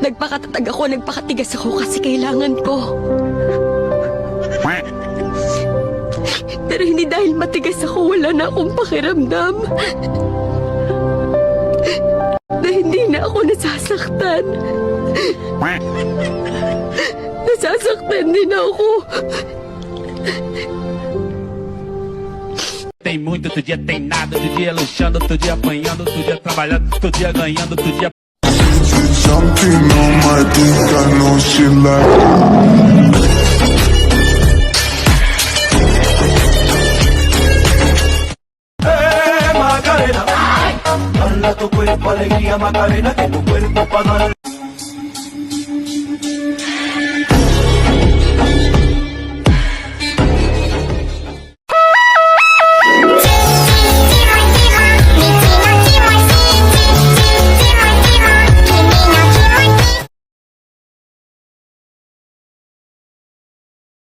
Nagpakatatag ako, nagpakatigas ako kasi kailangan ko. Pero hindi dahil matigas ako, wala na akong pakiramdam. Na hindi na ako nasasaktan. Nasasaktan din ako. Tem muito, outro dia tem nada, outro dia luxando, outro dia apanhando, outro dia trabalhando, outro dia ganhando, outro dia... Jumping on my dick, I know she like. Macarena, dala tu cuerpo alegría Macarena, que tu cuerpo